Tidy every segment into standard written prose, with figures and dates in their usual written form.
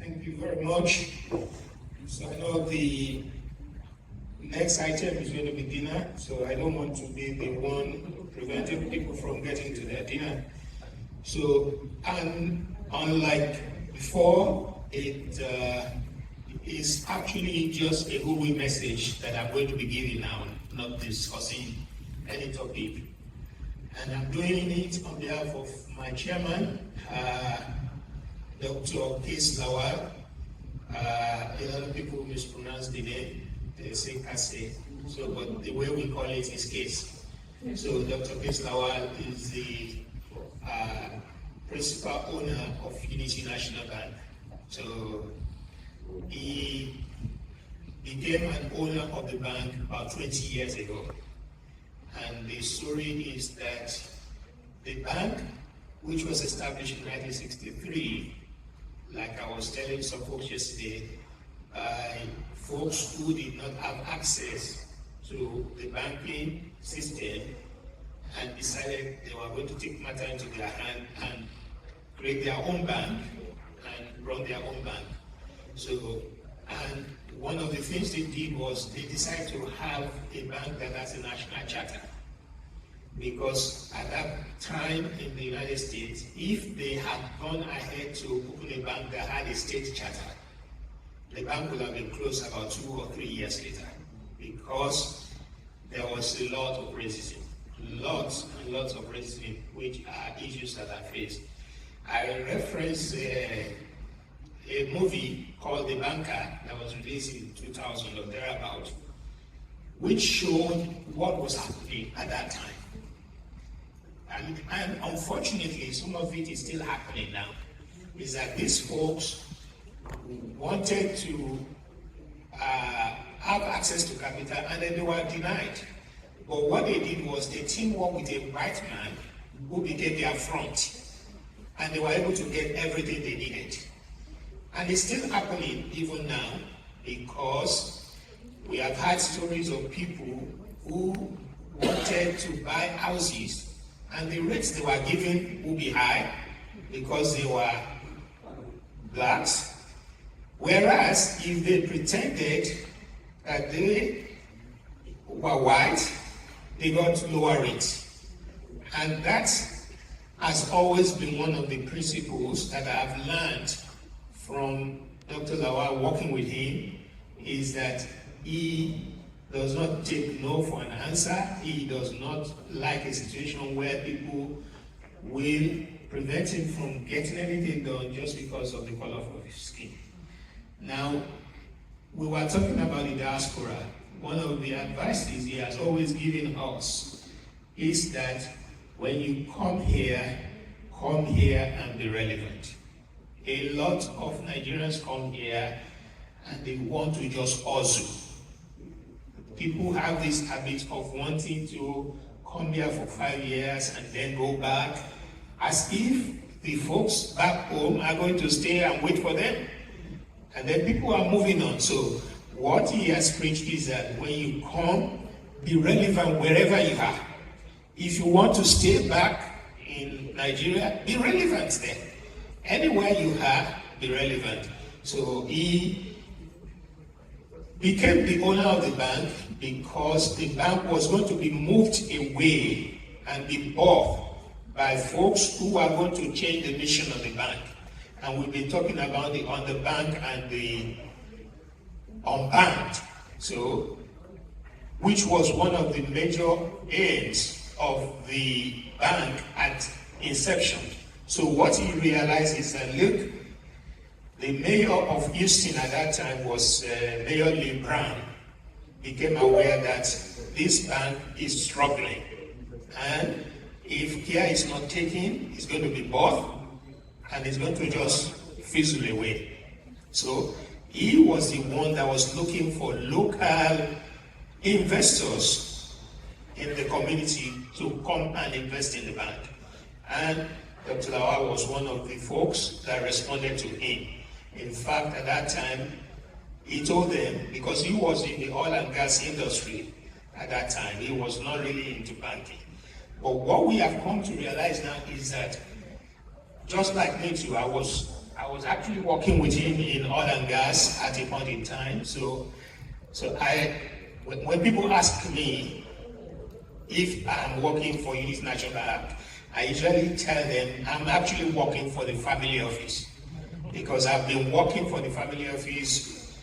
Thank you very much. So I know the next item is going to be dinner, so I don't want to be the one preventing people from getting to their dinner. So, and unlike before, it is actually just a goodwill message that I'm going to be giving now, not discussing any topic. And I'm doing it on behalf of my chairman, Dr. Kase Lawal. A lot of people mispronounce the name. They say Kase, so but the way we call it is Kase. So Dr. Kase Lawal is the principal owner of Unity National Bank. So he became an owner of the bank about 20 years ago. And the story is that the bank, which was established in 1963, like I was telling some folks yesterday, by folks who did not have access to the banking system and decided they were going to take matter into their hand and create their own bank and run their own bank. So, and one of the things they did was they decided to have a bank that has a national charter. Because at that time in the United States, if they had gone ahead to open a bank that had a state charter, the bank would have been closed about 2 or 3 years later, because there was a lot of racism, lots and lots of racism, which are issues that are faced. I reference a movie called The Banker that was released in 2000 or thereabout, which showed what was happening at that time. And unfortunately, some of it is still happening now, is that these folks wanted to have access to capital and then they were denied. But what they did was they teamed up with a white man who became their front, and they were able to get everything they needed. And it's still happening even now, because we have had stories of people who wanted to buy houses and the rates they were given would be high because they were blacks. Whereas if they pretended that they were white, they got lower rates. And that has always been one of the principles that I have learned from Dr. Lawal working with him, is that he does not take no for an answer. He does not like a situation where people will prevent him from getting anything done just because of the color of his skin. Now, we were talking about the diaspora. One of the advices he has always given us is that when you come here and be relevant. A lot of Nigerians come here and they want to just hustle. People have this habit of wanting to come here for 5 years and then go back, as if the folks back home are going to stay and wait for them. And then people are moving on. So what he has preached is that when you come, be relevant wherever you are. If you want to stay back in Nigeria, be relevant there. Anywhere you are, be relevant. So he became the owner of the bank because the bank was going to be moved away and be bought by folks who are going to change the mission of the bank. And we've been talking about the underbank and the unbanked. So, which was one of the major aims of the bank at inception. So what he realized is that, look, the mayor of Houston at that time was Mayor Lee Brown, became aware that this bank is struggling. And if care is not taken, it's going to be bought and it's going to just fizzle away. So he was the one that was looking for local investors in the community to come and invest in the bank. And Dr. Lawal was one of the folks that responded to him. In fact, at that time, he told them, because he was in the oil and gas industry at that time, he was not really into banking. But what we have come to realize now is that, just like me too, I was I was actually working with him in oil and gas at a point in time. When people ask me if I'm working for Unity National Bank, I usually tell them I'm actually working for the family office, because I've been working for the family office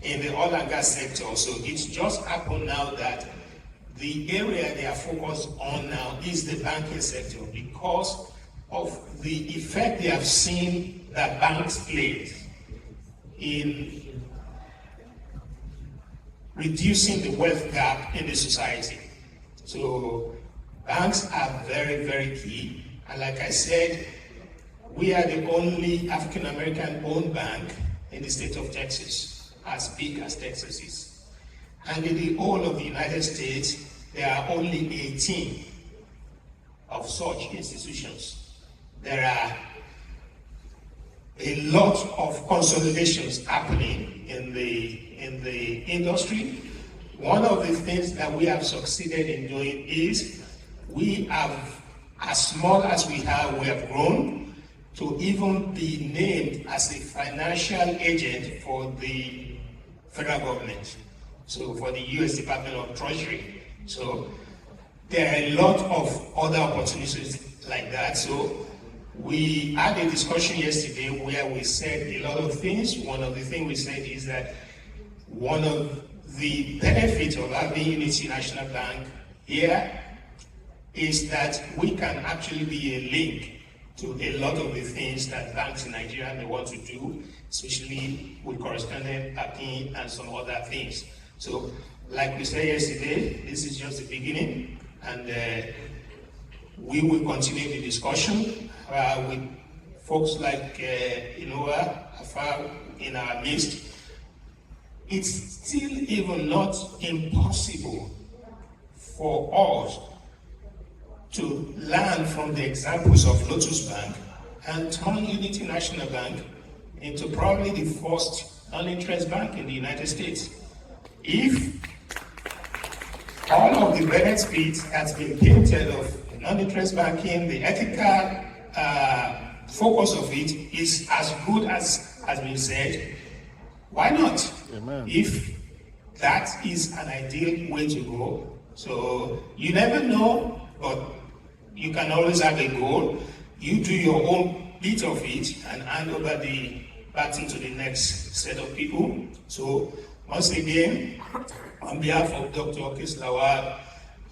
in the oil and gas sector. So it's just happened now that the area they are focused on now is the banking sector, because of the effect they have seen that banks play in reducing the wealth gap in the society. So banks are very, very key. And like I said, we are the only African American owned bank in the state of Texas, as big as Texas is. And in the whole of the United States, there are only 18 of such institutions. There are a lot of consolidations happening in the industry. One of the things that we have succeeded in doing is we have, as small as we have grown to even be named as a financial agent for the federal government, so for the U.S. Department of Treasury. So there are a lot of other opportunities like that. So we had a discussion yesterday where we said a lot of things. One of the things we said is that one of the benefits of having Unity National Bank here is that we can actually be a link to a lot of the things that banks in Nigeria may want to do, especially with correspondent banking and some other things. So, like we said yesterday, this is just the beginning, and we will continue the discussion with folks like Afa in our midst. It's still even not impossible for us to learn from the examples of Lotus Bank and turn Unity National Bank into probably the first non-interest bank in the United States. If all of the benefits has been painted of non-interest banking, the ethical focus of it is as good as has been said, why not? Amen. If that is an ideal way to go. So you never know, but you can always have a goal. You do your own bit of it and hand over the baton to the next set of people. So once again, on behalf of Dr. Kase Lawal, I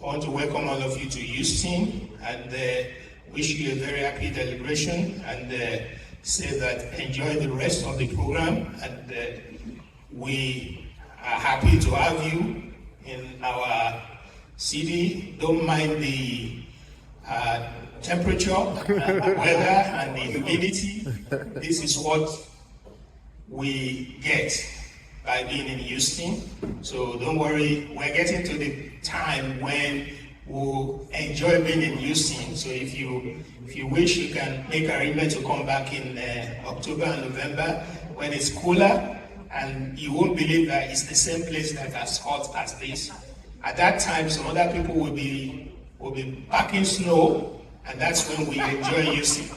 want to welcome all of you to Houston and wish you a very happy deliberation, and say that enjoy the rest of the program, and we are happy to have you in our city. Don't mind the temperature, and the weather, and the humidity. This is what we get by being in Houston. So don't worry, we're getting to the time when we'll enjoy being in Houston. So if you wish, you can make arrangement to come back in October and November when it's cooler, and you won't believe that it's the same place that as hot as this. At that time, some other people will be packing snow, and that's when we enjoy Houston.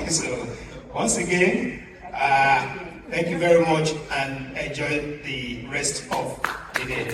So once again, thank you very much, and enjoy the rest of the day.